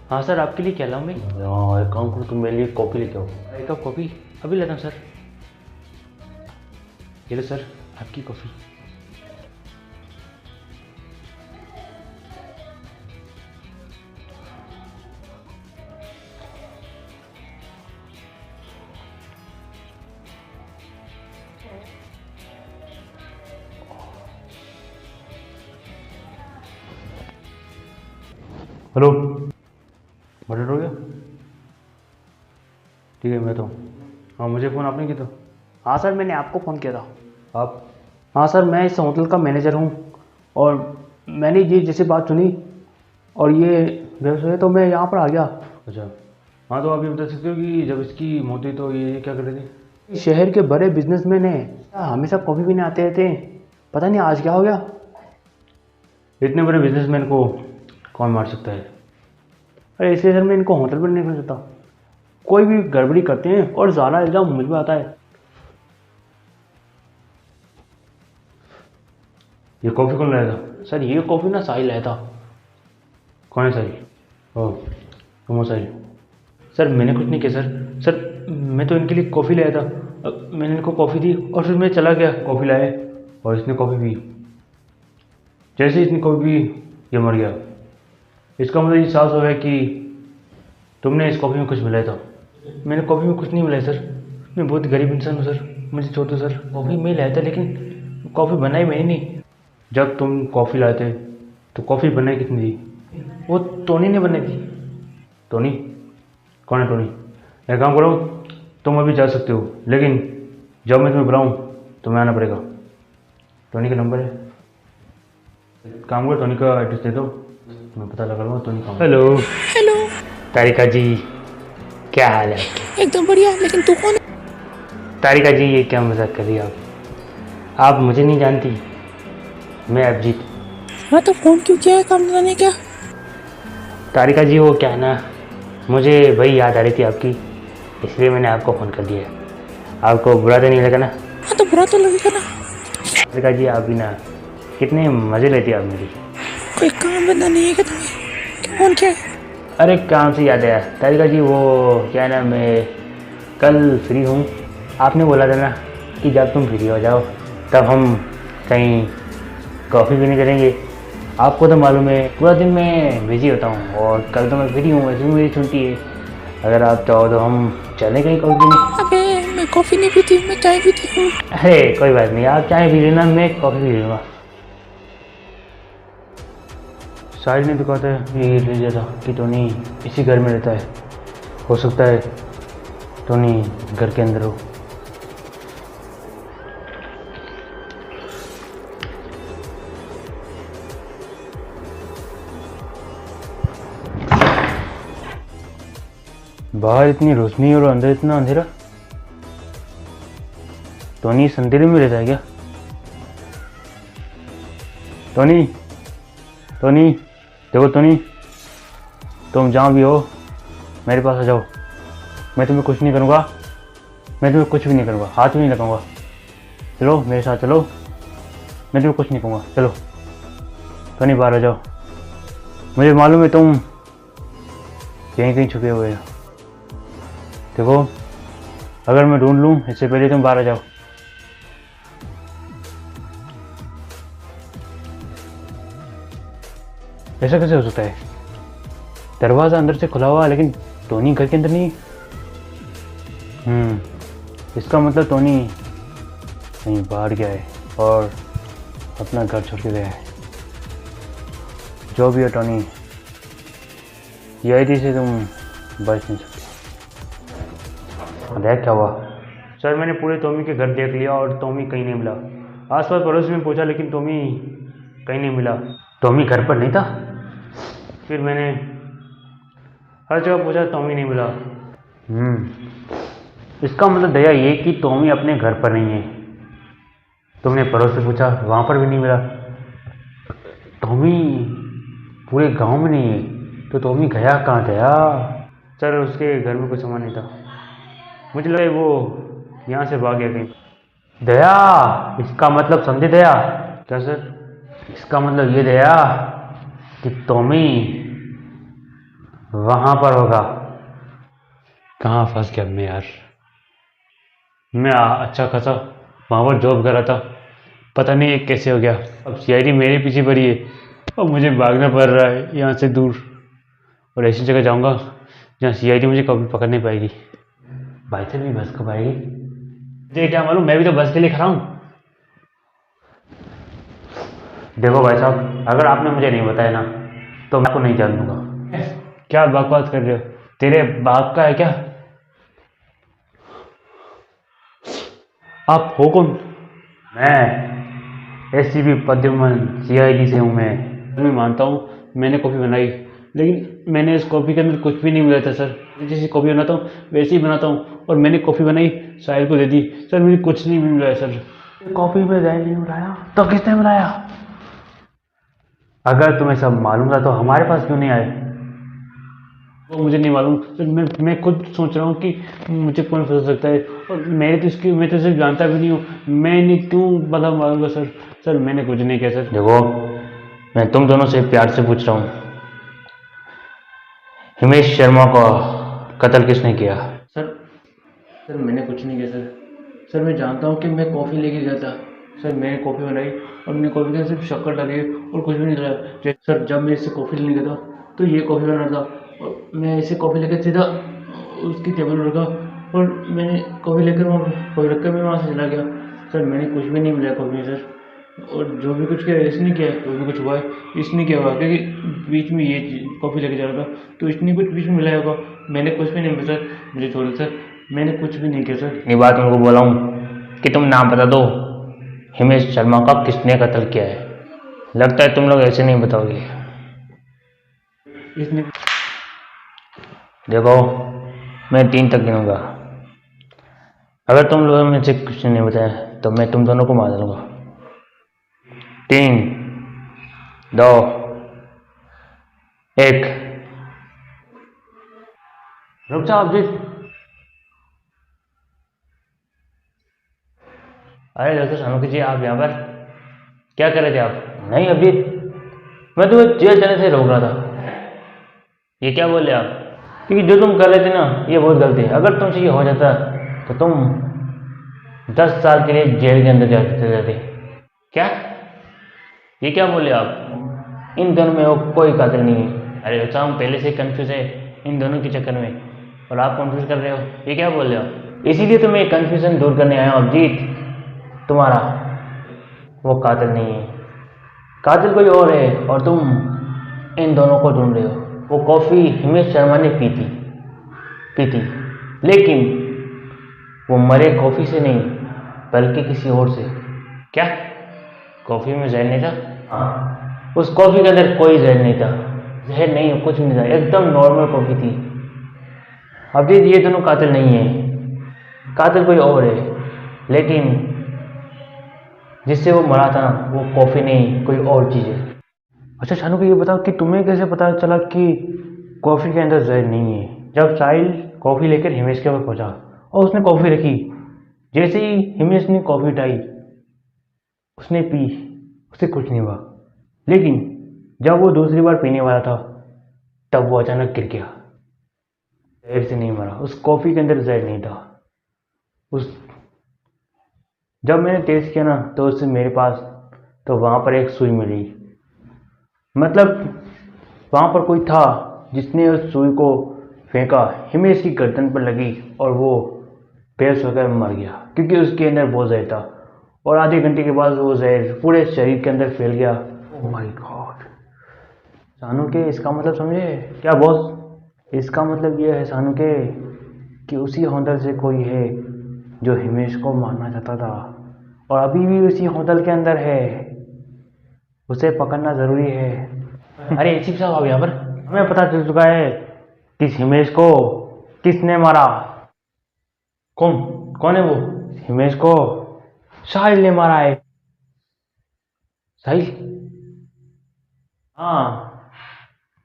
हाँ सर, आपके लिए क्या लाऊं मैं? हाँ, एक काम करो, तुम मेरे लिए कॉफ़ी लेके आओ। एक कप कॉफ़ी अभी लेता हूँ सर। ये लो सर, आपकी कॉफ़ी। हेलो, मर्डर हो गया? ठीक है, मैं तो हाँ, मुझे फ़ोन आपने किया था। हाँ सर, मैंने आपको फ़ोन किया था। आप? हाँ सर, मैं इस होटल का मैनेजर हूँ और मैंने ये जैसे बात सुनी और ये व्यवसाय तो मैं यहाँ पर आ गया। अच्छा, हाँ, तो आप ये बता सकते हो कि जब इसकी मौत हुई तो ये क्या कर रहे थे? शहर के बड़े बिजनेसमैन हैं, हमेशा कॉफ़ी पीने आते रहते हैं। पता नहीं आज क्या हो गया। इतने बड़े बिजनेसमैन को कौन मार सकता है? अरे इसलिए सर मैं इनको होटल पर नहीं रख सकता। कोई भी गड़बड़ी करते हैं और ज़्यादा इल्ज़ाम मुझ पर आता है। ये कॉफ़ी कौन लाया था? सर ये कॉफ़ी ना साहिल लाया था। कौन है साहिल? ओह, तुम हो साहिल? सर मैंने कुछ नहीं किया सर। सर मैं तो इनके लिए कॉफ़ी लाया था। मैंने इनको कॉफ़ी दी और फिर मैं चला गया। कॉफ़ी लाए और इसने कॉफ़ी पी। जैसे ही इसने कॉफ़ी पी, ये मर गया। इसका मतलब ये साफ हो है कि तुमने इस कॉफ़ी में कुछ मिलाया था। मैंने कॉफ़ी में कुछ नहीं मिलाया सर। मैं बहुत गरीब इंसान हूँ सर, मुझे छोड़ दो सर। कॉफ़ी मैं लाया था लेकिन कॉफ़ी बनाई मैंने नहीं। जब तुम कॉफ़ी लाए थे तो कॉफ़ी बनाई किसने थी? वो टोनी ने बनाई थी। टोनी? कौन है टोनी? एक काम करो, तुम अभी जा सकते हो, लेकिन जब मैं तुम्हें बुलाऊं तुम्हें आना पड़ेगा। टोनी का नंबर है, एक काम करो, टोनी का एड्रेस दे दो, मैं पता लगा लूँगा टोनी कहाँ है। Hello hello. तारिका जी, क्या हाल है आपके? एकदम बढ़िया, लेकिन तू कौन है? तारिका जी ये क्या मजाक कर रही है आप मुझे नहीं जानती। मैं अभिजीत। हाँ तो फोन क्यों किया है, काम धंधा क्या? तारिका जी वो क्या है ना, मुझे वही याद आ रही थी आपकी, इसलिए मैंने आपको फ़ोन कर दिया। आपको बुरा तो नहीं लगा ना? हाँ तो बुरा तो लगेगा ना। तारिका जी आप भी ना कितने मज़े लेती आप मेरी। कोई काम धंधा नहीं है क्या तुम्हें? क्यों फोन किया है? अरे काम से याद आया तारिका जी, वो क्या है ना, मैं कल फ्री हूँ। आपने बोला था ना कि जब तुम फ्री हो जाओ तब हम कहीं कॉफ़ी पीने चलेंगे। आपको तो मालूम है पूरा दिन मैं बिज़ी होता हूँ और कल तो मैं फ्री हूँ, वैसे भी मेरी छुट्टी है। अगर आप चाहो तो हम चलें कहीं कॉफ़ी पीने। अबे मैं कॉफी नहीं पीती, मैं चाय पीती हूँ। अरे कोई बात नहीं, आप चाय पी लेना, मैं कॉफ़ी पी लूँगा। साहिल ने तो कहा था ये ले लिया था कि टोनी इसी घर में रहता है। हो सकता है टोनी घर के अंदर हो। बाहर इतनी रोशनी और अंदर इतना अंधेरा। टोनी इस अंधेरे में रहता है क्या? टोनी, टोनी, देखो टोनी, तुम जहाँ भी हो मेरे पास आ जाओ। मैं तुम्हें कुछ नहीं करूँगा, मैं तुम्हें कुछ भी नहीं करूँगा, हाथ भी नहीं लगाऊंगा। चलो मेरे साथ चलो, मैं तुम्हें कुछ नहीं कहूँगा। चलो टोनी, बाहर आ जाओ। मुझे मालूम है तुम कहीं कहीं छुपे हुए हो। देखो, अगर मैं ढूंढ लूँ इससे पहले तुम बाहर आ जाओ। ऐसा कैसे हो सकता है? दरवाज़ा अंदर से खुला हुआ लेकिन टोनी घर के अंदर नहीं। इसका मतलब टोनी कहीं बाहर गया है और अपना घर छोड़ के गया है। जो भी हो टोनी, यही से तुम बच नहीं सकते। देख क्या हुआ? सर मैंने पूरे टॉमी के घर देख लिया और टॉमी कहीं नहीं मिला। आसपास पड़ोस में पूछा लेकिन टॉमी कहीं नहीं मिला। टॉमी घर पर नहीं था। फिर मैंने हर जगह पूछा, टॉमी नहीं मिला। इसका मतलब दया ये कि टॉमी अपने घर पर नहीं है। तुमने पड़ोस से पूछा, वहाँ पर भी नहीं मिला। टॉमी पूरे गांव में नहीं है तो टॉमी गया कहाँ गया? सर उसके घर में कुछ सामान नहीं था, मुझे लगा वो यहाँ से भाग गया कहीं। दया, इसका मतलब समझे दया? क्या सर? इसका मतलब ये दया कि टॉमी वहाँ पर होगा। कहाँ फंस गया मैं यार। मैं अच्छा खासा वहाँ पर जॉब कर रहा था, पता नहीं ये कैसे हो गया। अब सीआईडी मेरे पीछे पड़ी है और मुझे भागना पड़ रहा है यहाँ से दूर, और ऐसी जगह जाऊँगा जहाँ सीआईडी मुझे कभी पकड़ नहीं पाएगी। भाई साहब भी बस कब आएगी मुझे क्या मालूम, मैं भी तो बस के लिए खड़ा हूँ। देखो भाई साहब, अगर आपने मुझे नहीं बताया ना तो मैं आपको नहीं जान दूंगा। क्या बकवास कर रहे हो, तेरे बाप का है क्या? आप हो कौन? मैं एसीपी प्रद्युम्न सीआईडी से हूँ। मैं मानता हूँ मैंने कॉफ़ी बनाई, लेकिन मैंने इस कॉफ़ी के अंदर कुछ भी नहीं मिला था सर। जैसी कॉफ़ी बनाता हूँ वैसे ही बनाता हूँ, और मैंने कॉफ़ी बनाई साहिल को दे दी सर, मुझे कुछ नहीं मिला है सर। कॉफी में जहर नहीं मिलाया तो किसने मिलाया? अगर तुम्हें सब मालूम था तो हमारे पास क्यों नहीं आए? वो मुझे नहीं मालूम सर, मैं खुद सोच रहा हूँ कि मुझे कौन फंसा सकता है, और मैं तो सिर्फ जानता भी नहीं हूँ, मैंने क्यों भला मारूंगा सर। सर मैंने कुछ नहीं किया सर। देखो, मैं तुम दोनों से प्यार से पूछ रहा हूँ, हिमेश शर्मा का कत्ल किसने किया? सर मैंने कुछ नहीं किया सर। सर मैं जानता हूँ कि मैं कॉफ़ी लेके गया था सर, मैंने कॉफ़ी बनाई और मैंने कॉफ़ी के अंदर सिर्फ शक्कर डाली है और कुछ भी नहीं डाला सर। जब मैं इससे कॉफ़ी लेने गया था तो ये कॉफ़ी बना था, और मैं इसे कॉफ़ी लेकर सीधा उसकी टेबल पर रखा, और मैंने कॉफ़ी लेकर वहाँ कॉफ़ी रखकर मैं वहाँ से चला गया सर। मैंने कुछ भी नहीं मिला कॉफ़ी में सर, और जो भी कुछ किया इसने किया है, जो भी कुछ हुआ है इसने किया हुआ, क्योंकि बीच में ये कॉफ़ी लेके जा रहा था तो इसने कुछ बीच में मिलाया होगा। मैंने कुछ भी नहीं मिला सर, मुझे छोड़ दो सर, मैंने कुछ भी नहीं किया सर। ये बात उनको बोला हूँ कि तुम नाम बता दो हिमेश शर्मा का किसने कत्ल किया है। लगता है तुम लोग ऐसे नहीं बताओगे। इसने देखो, मैं 3 तक गिनूंगा, अगर तुम लोगों में से कुछ नहीं बताया तो मैं तुम दोनों को मार दूंगा। 3, 2, 1। रुक जाओ अभिजीत। अरे डॉक्टर सानुकी जी, आप यहाँ पर क्या कर रहे थे आप? नहीं अभिजीत, मैं तुम्हें जेल जाने से रोक रहा था। ये क्या बोल रहे आप? क्योंकि जो तुम कर रहे थे ना ये बहुत गलती है। अगर तुमसे ये हो जाता तो तुम 10 साल के लिए जेल के अंदर जाते जाते। क्या? ये क्या बोले आप? इन दोनों में वो कोई कातिल नहीं है। अरे बच्चा, हम पहले से कंफ्यूज है इन दोनों के चक्कर में, और आप कंफ्यूज कर रहे हो। ये क्या बोल रहे हो? इसीलिए तो मैं कंफ्यूजन दूर करने आया हूँ अभिजीत। तुम्हारा वो कातिल नहीं है, कातिल कोई और है, और तुम इन दोनों को ढूंढ रहे हो। वो कॉफ़ी हिमेश शर्मा ने पी थी, लेकिन वो मरे कॉफ़ी से नहीं बल्कि किसी और से। क्या? कॉफ़ी में जहर नहीं था? हाँ, उस कॉफ़ी के अंदर कोई जहर नहीं था। जहर नहीं, कुछ भी नहीं था, एकदम नॉर्मल कॉफ़ी थी। अभिजीत, ये दोनों कातिल नहीं है, कातिल कोई और है, लेकिन जिससे वो मरा था ना वो कॉफ़ी नहीं कोई और चीज़ है। अच्छा शानू को ये बताओ कि तुम्हें कैसे पता चला कि कॉफ़ी के अंदर जहर नहीं है? जब साहिल कॉफ़ी लेकर हिमेश के पास पहुंचा और उसने कॉफ़ी रखी, जैसे ही हिमेश ने कॉफ़ी उठाई उसने पी, उसे कुछ नहीं हुआ, लेकिन जब वो दूसरी बार पीने वाला था तब वो अचानक गिर गया। जहर से नहीं मरा, उस कॉफ़ी के अंदर जहर नहीं था। जब मैंने टेस्ट किया ना तो उससे मेरे पास तो वहाँ पर एक सुई मिली, मतलब वहाँ पर कोई था जिसने उस सुई को फेंका, हिमेश की गर्दन पर लगी और वो बेहोश होकर मर गया, क्योंकि उसके अंदर बहुत जहर था। और आधे घंटे के बाद वो जहर पूरे शरीर के अंदर फैल गया। ओह माय गॉड सानू के, इसका मतलब समझे क्या बॉस? इसका मतलब ये है सानू के कि उसी होटल से कोई है जो हिमेश को मारना चाहता था, और अभी भी उसी होटल के अंदर है। उसे पकड़ना जरूरी है। अरे एसीपी साहब, आप यहाँ पर? हमें पता चल चुका है कि हिमेश को किसने मारा। कौन है वो? हिमेश को साहिल ने मारा है। साहिल? हाँ,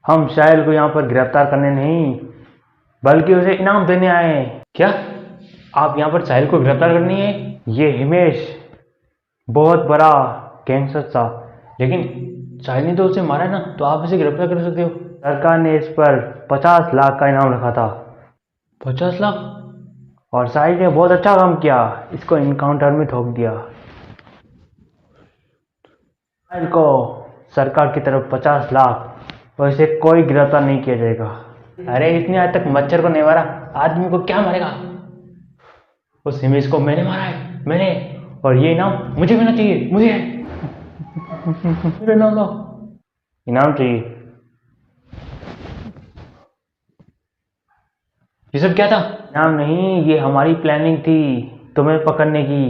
हम साहिल को यहाँ पर गिरफ्तार करने नहीं बल्कि उसे इनाम देने आए हैं। क्या आप यहाँ पर साहिल को गिरफ्तार करनी है? ये हिमेश बहुत बड़ा गैंगस्टर था, लेकिन साहिल ने तो उसे मारा है ना, तो आप इसे गिरफ्तार कर सकते हो। सरकार ने इस पर 50 लाख का इनाम रखा था 50 लाख? और साहिल ने बहुत अच्छा काम किया, इसको इनकाउंटर में ठोक दिया। साहिल को सरकार की तरफ 50 लाख और इसे कोई गिरफ्तार नहीं किया जाएगा। अरे इसने आज तक मच्छर को नहीं मारा, आदमी को क्या मारेगा? उस हिमेश को मैंने मारा है, मैंने। और ये इनाम मुझे मिलना चाहिए, मुझे। मेरा इनाम लो। इनाम चाहिए? ये सब क्या था? इनाम नहीं, ये हमारी प्लानिंग थी तुम्हें पकड़ने की।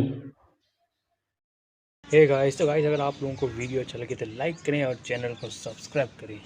हे गाइस, तो गाइस अगर आप लोगों को वीडियो अच्छा लगे तो लाइक करें और चैनल को सब्सक्राइब करें।